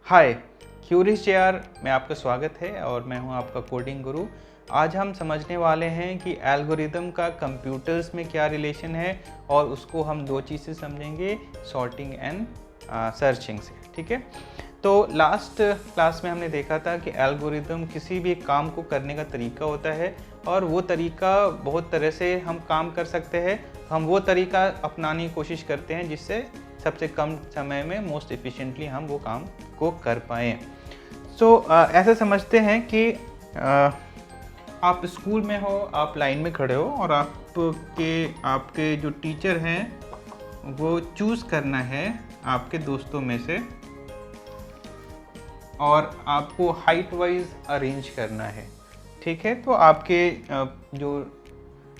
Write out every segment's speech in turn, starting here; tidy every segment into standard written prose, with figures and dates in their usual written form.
हाय, curious JR में आपका स्वागत है और मैं हूं आपका कोडिंग गुरु। आज हम समझने वाले हैं कि एल्गोरिदम का कंप्यूटर्स में क्या रिलेशन है और उसको हम दो चीज़ से समझेंगे, सॉर्टिंग एंड सर्चिंग से। ठीक है, तो लास्ट क्लास में हमने देखा था कि एल्गोरिदम किसी भी काम को करने का तरीका होता है और वो तरीका बहुत तरह से हम काम कर सकते हैं। हम वो तरीका अपनाने की कोशिश करते हैं जिससे सबसे कम समय में मोस्ट एफिशिएंटली हम वो काम को कर पाएँ। ऐसे समझते हैं कि आप स्कूल में हो, आप लाइन में खड़े हो और आपके जो टीचर हैं वो चूज़ करना है आपके दोस्तों में से और आपको हाइट वाइज अरेंज करना है। ठीक है, तो आपके जो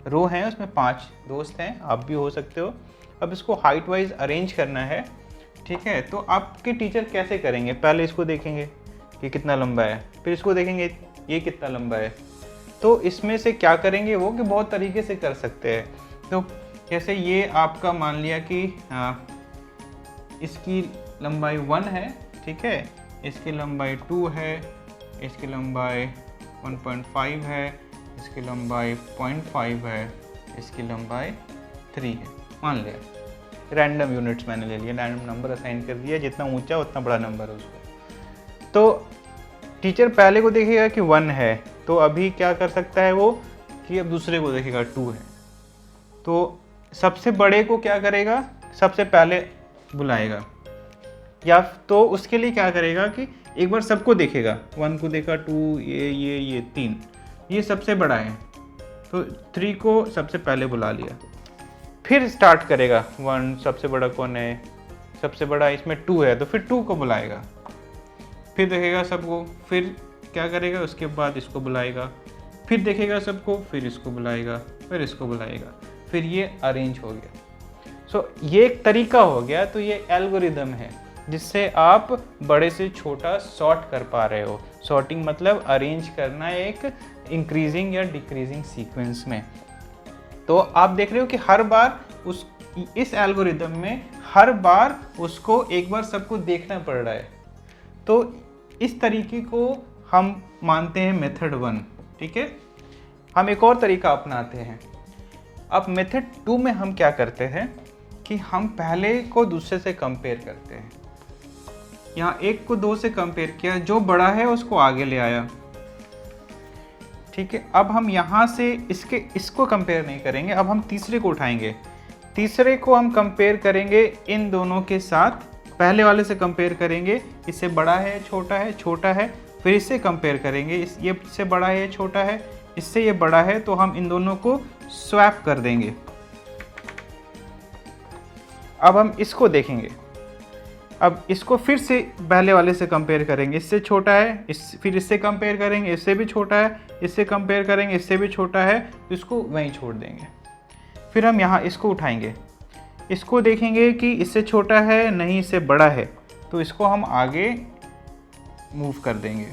रो हैं उसमें 5 दोस्त हैं, आप भी हो सकते हो। अब इसको हाइट वाइज अरेंज करना है। ठीक है, तो आपके टीचर कैसे करेंगे? पहले इसको देखेंगे कि कितना लंबा है, फिर इसको देखेंगे ये कितना लंबा है। तो इसमें से क्या करेंगे वो कि बहुत तरीके से कर सकते हैं। तो जैसे ये आपका मान लिया कि इसकी लंबाई 1 है, ठीक है, इसकी लंबाई 2 है, इसकी लंबाई 1.5 है, इसकी लंबाई 0.5 है, इसकी लंबाई 3 है। मान लिया, रैंडम यूनिट्स मैंने ले लिया, रैंडम नंबर असाइन कर दिया, जितना ऊंचा उतना बड़ा नंबर है उसको। तो टीचर पहले को देखेगा कि 1 है, तो अभी क्या कर सकता है वो कि अब दूसरे को देखेगा 2 है, तो सबसे बड़े को क्या करेगा, सबसे पहले बुलाएगा। या तो उसके लिए क्या करेगा कि एक बार सबको देखेगा, 1 को देखा, 2, ये 3, ये सबसे बड़ा है, तो 3 को सबसे पहले बुला लिया। फिर स्टार्ट करेगा 1, सबसे बड़ा कौन है, सबसे बड़ा इसमें 2 है, तो फिर 2 को बुलाएगा। फिर देखेगा सबको, फिर क्या करेगा, उसके बाद इसको बुलाएगा, फिर देखेगा सबको, फिर इसको बुलाएगा, फिर इसको बुलाएगा, फिर ये अरेंज हो गया। ये एक तरीका हो गया। तो ये एल्गोरिदम है जिससे आप बड़े से छोटा सॉर्ट कर पा रहे हो। सॉर्टिंग मतलब अरेंज करना एक इंक्रीजिंग या डिक्रीजिंग सीक्वेंस में। तो आप देख रहे हो कि हर बार इस एल्गोरिदम में हर बार उसको एक बार सबको देखना पड़ रहा है। तो इस तरीके को हम मानते हैं मेथड 1। ठीक है, हम एक और तरीका अपनाते हैं। अब मेथड 2 में हम क्या करते हैं कि हम पहले को दूसरे से कंपेयर करते हैं। यहाँ 1 को 2 से कंपेयर किया, जो बड़ा है उसको आगे ले आया। ठीक है, अब हम यहाँ से इसको कंपेयर नहीं करेंगे, अब हम तीसरे को उठाएंगे। तीसरे को हम कंपेयर करेंगे इन दोनों के साथ, पहले वाले से कंपेयर करेंगे, इससे बड़ा है, छोटा है, फिर इससे कंपेयर करेंगे, ये इससे बड़ा है, छोटा है, इससे ये बड़ा है, तो हम इन दोनों को स्वैप कर देंगे। अब हम इसको देखेंगे, अब इसको फिर से पहले वाले से कंपेयर करेंगे, इससे छोटा है, फिर इससे कंपेयर करेंगे, इससे भी छोटा है, इससे कंपेयर करेंगे, इससे भी छोटा है, तो इसको वहीं छोड़ देंगे। फिर हम यहाँ इसको उठाएंगे, इसको देखेंगे कि इससे छोटा है, नहीं इससे बड़ा है, तो इसको हम आगे मूव कर देंगे।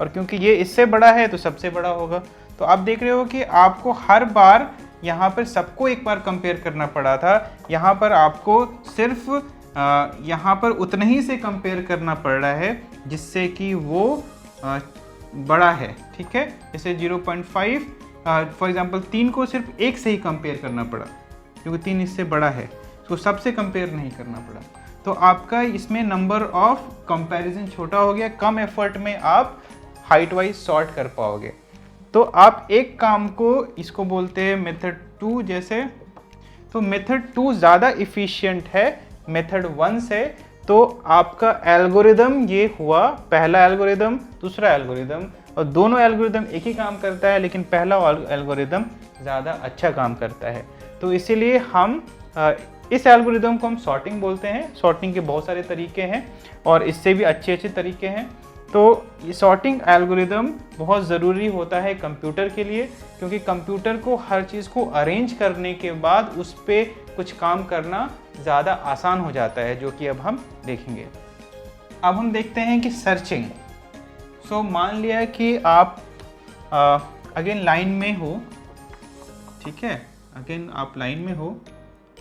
और क्योंकि ये इससे बड़ा है तो सबसे बड़ा होगा। तो आप देख रहे हो कि आपको हर बार यहाँ पर सबको एक बार कंपेयर करना पड़ा था, यहाँ पर आपको सिर्फ यहाँ पर उतना ही से कंपेयर करना पड़ रहा है जिससे कि वो बड़ा है। ठीक है, जैसे 0.5 फॉर एग्जांपल 3 को सिर्फ 1 से ही कंपेयर करना पड़ा क्योंकि 3 इससे बड़ा है, तो सबसे कंपेयर नहीं करना पड़ा। तो आपका इसमें नंबर ऑफ कंपैरिजन छोटा हो गया, कम एफर्ट में आप हाइट वाइज सॉर्ट कर पाओगे। तो आप एक काम को, इसको बोलते हैं मेथड 2 जैसे। तो मेथड 2 ज़्यादा इफ़िशियंट है मेथड 1 से। तो आपका एल्गोरिदम ये हुआ, पहला एल्गोरिदम, दूसरा एल्गोरिदम, और दोनों एल्गोरिदम एक ही काम करता है, लेकिन पहला एल्गोरिदम ज़्यादा अच्छा काम करता है। तो इसीलिए हम इस एल्गोरिदम को हम सॉर्टिंग बोलते हैं। सॉर्टिंग के बहुत सारे तरीके हैं और इससे भी अच्छे तरीके हैं। तो ये सॉर्टिंग एल्गोरिदम बहुत ज़रूरी होता है कंप्यूटर के लिए, क्योंकि कंप्यूटर को हर चीज़ को अरेंज करने के बाद उस पर कुछ काम करना ज़्यादा आसान हो जाता है, जो कि अब हम देखेंगे। अब हम देखते हैं कि सर्चिंग। मान लिया कि आप अगेन लाइन में हो। ठीक है, अगेन आप लाइन में हो,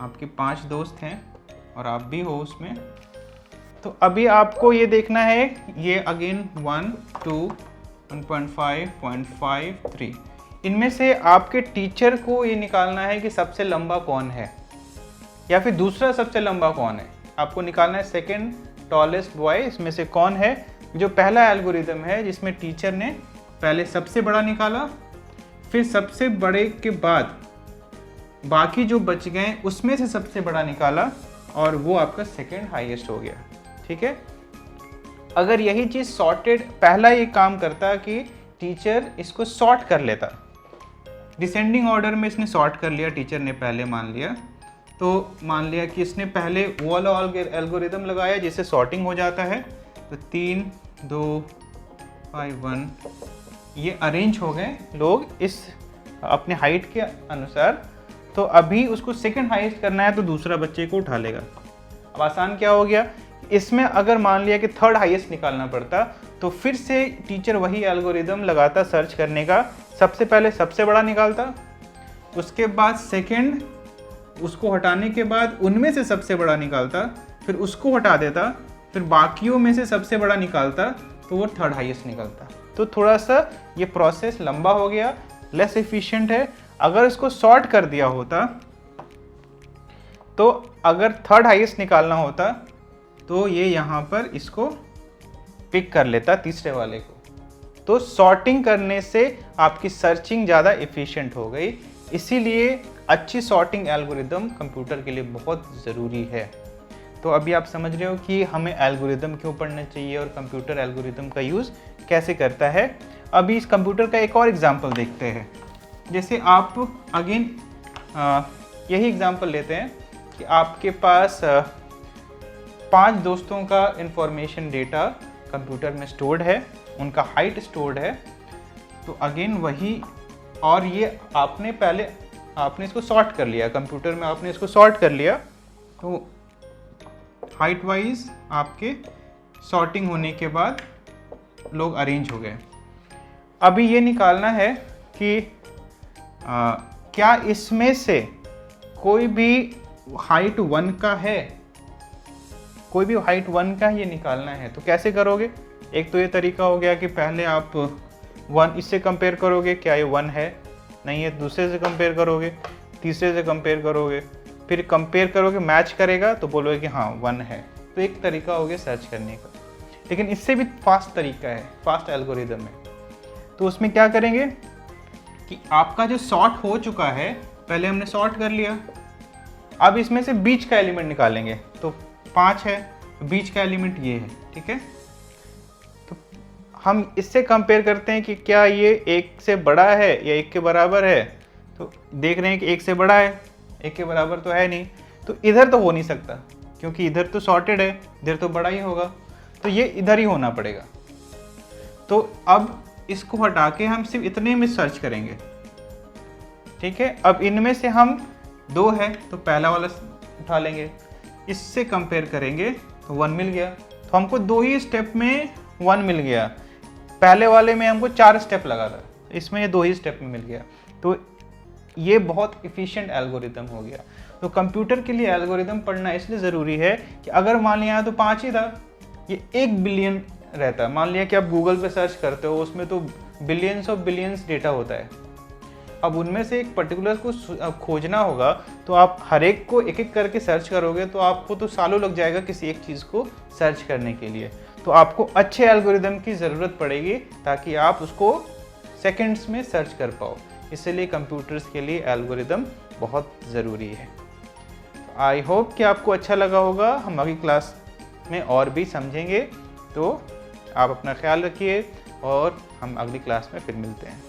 आपके 5 दोस्त हैं और आप भी हो उसमें। तो अभी आपको ये देखना है, ये अगेन 1, 2, 1.5, 0.5, 3, इनमें से आपके टीचर को ये निकालना है कि सबसे लंबा कौन है या फिर दूसरा सबसे लंबा कौन है। आपको निकालना है सेकेंड टॉलेस्ट बॉय इसमें से कौन है। जो पहला एल्गोरिदम है जिसमें टीचर ने पहले सबसे बड़ा निकाला, फिर सबसे बड़े के बाद बाकी जो बच गए उसमें से सबसे बड़ा निकाला, और वो आपका सेकेंड हाईएस्ट हो गया। ठीक है, अगर यही चीज़ सॉर्टेड, पहला ये काम करता कि टीचर इसको सॉर्ट कर लेता, डिसेंडिंग ऑर्डर में इसने सॉर्ट कर लिया, टीचर ने पहले मान लिया, तो मान लिया कि इसने पहले वो वाला एल्गोरिदम लगाया जिससे सॉर्टिंग हो जाता है, तो 3, 2, 5, 1 ये अरेंज हो गए लोग इस अपने हाइट के अनुसार। तो अभी उसको सेकंड हाईएस्ट करना है तो दूसरा बच्चे को उठा लेगा। अब आसान क्या हो गया, इसमें अगर मान लिया कि थर्ड हाईएस्ट निकालना पड़ता तो फिर से टीचर वही एल्गोरिदम लगाता सर्च करने का, सबसे पहले सबसे बड़ा निकालता, उसके बाद सेकंड, उसको हटाने के बाद उनमें से सबसे बड़ा निकालता, फिर उसको हटा देता, फिर बाकियों में से सबसे बड़ा निकालता, तो वो थर्ड हाईएस्ट निकलता। तो थोड़ा सा ये प्रोसेस लंबा हो गया, लेस एफिशिएंट है। अगर इसको सॉर्ट कर दिया होता तो अगर थर्ड हाईएस्ट निकालना होता तो ये यहाँ पर इसको पिक कर लेता तीसरे वाले को। तो सॉर्टिंग करने से आपकी सर्चिंग ज़्यादा एफिशिएंट हो गई। इसीलिए अच्छी सॉर्टिंग एल्गोरिदम कंप्यूटर के लिए बहुत ज़रूरी है। तो अभी आप समझ रहे हो कि हमें एल्गोरिदम क्यों पढ़ना चाहिए और कंप्यूटर एल्गोरिदम का यूज़ कैसे करता है। अभी इस कंप्यूटर का एक और एग्जांपल देखते हैं। जैसे आप अगेन यही एग्जांपल लेते हैं कि आपके पास 5 दोस्तों का इंफॉर्मेशन डेटा कंप्यूटर में स्टोर्ड है, उनका हाइट स्टोर्ड है। तो अगेन वही, और ये आपने इसको सॉर्ट कर लिया कंप्यूटर में, आपने इसको सॉर्ट कर लिया, तो हाइट वाइज आपके सॉर्टिंग होने के बाद लोग अरेंज हो गए। अभी ये निकालना है कि क्या इसमें से कोई भी हाइट 1 का है, कोई भी हाइट 1 का ये निकालना है। तो कैसे करोगे, एक तो ये तरीका हो गया कि पहले आप 1 इससे कंपेयर करोगे, क्या ये 1 है नहीं है, दूसरे से कंपेयर करोगे, तीसरे से कंपेयर करोगे, फिर कंपेयर करोगे, मैच करेगा तो बोलोगे कि हाँ 1 है। तो एक तरीका हो गया सर्च करने का। लेकिन इससे भी फास्ट तरीका है, फास्ट एल्गोरिदम है। तो उसमें क्या करेंगे कि आपका जो सॉर्ट हो चुका है, पहले हमने सॉर्ट कर लिया, अब इसमें से बीच का एलिमेंट निकालेंगे। तो 5 है, बीच का एलिमेंट ये है। ठीक है, तो हम इससे कंपेयर करते हैं कि क्या ये 1 से बड़ा है या 1 के बराबर है। तो देख रहे हैं कि 1 से बड़ा है, 1 के बराबर तो है नहीं, तो इधर तो हो नहीं सकता क्योंकि इधर तो सॉर्टेड है, इधर तो बड़ा ही होगा, तो ये इधर ही होना पड़ेगा। तो अब इसको हटा के हम सिर्फ इतने में सर्च करेंगे। ठीक है, अब इनमें से हम 2 है तो पहला वाला उठा लेंगे, इससे कंपेयर करेंगे तो 1 मिल गया। तो हमको 2 ही स्टेप में 1 मिल गया, पहले वाले में हमको 4 स्टेप लगा था, इसमें ये 2 ही स्टेप में मिल गया। तो ये बहुत इफ़िशिएंट एल्गोरिदम हो गया। तो कंप्यूटर के लिए एल्गोरिदम पढ़ना इसलिए ज़रूरी है कि अगर मान लिया तो 5 ही था, ये 1 बिलियन रहता है। मान लिया कि आप गूगल पे सर्च करते हो, उसमें तो बिलियंस ऑफ बिलियंस डेटा होता है। अब उनमें से एक पर्टिकुलर को खोजना होगा तो आप हर एक को एक एक करके सर्च करोगे तो आपको तो सालों लग जाएगा किसी एक चीज़ को सर्च करने के लिए। तो आपको अच्छे एल्गोरिदम की ज़रूरत पड़ेगी ताकि आप उसको सेकंड्स में सर्च कर पाओ। इसलिए कंप्यूटर्स के लिए एल्गोरिदम बहुत ज़रूरी है। आई होप कि आपको अच्छा लगा होगा। हम अगली क्लास में और भी समझेंगे। तो आप अपना ख्याल रखिए और हम अगली क्लास में फिर मिलते हैं।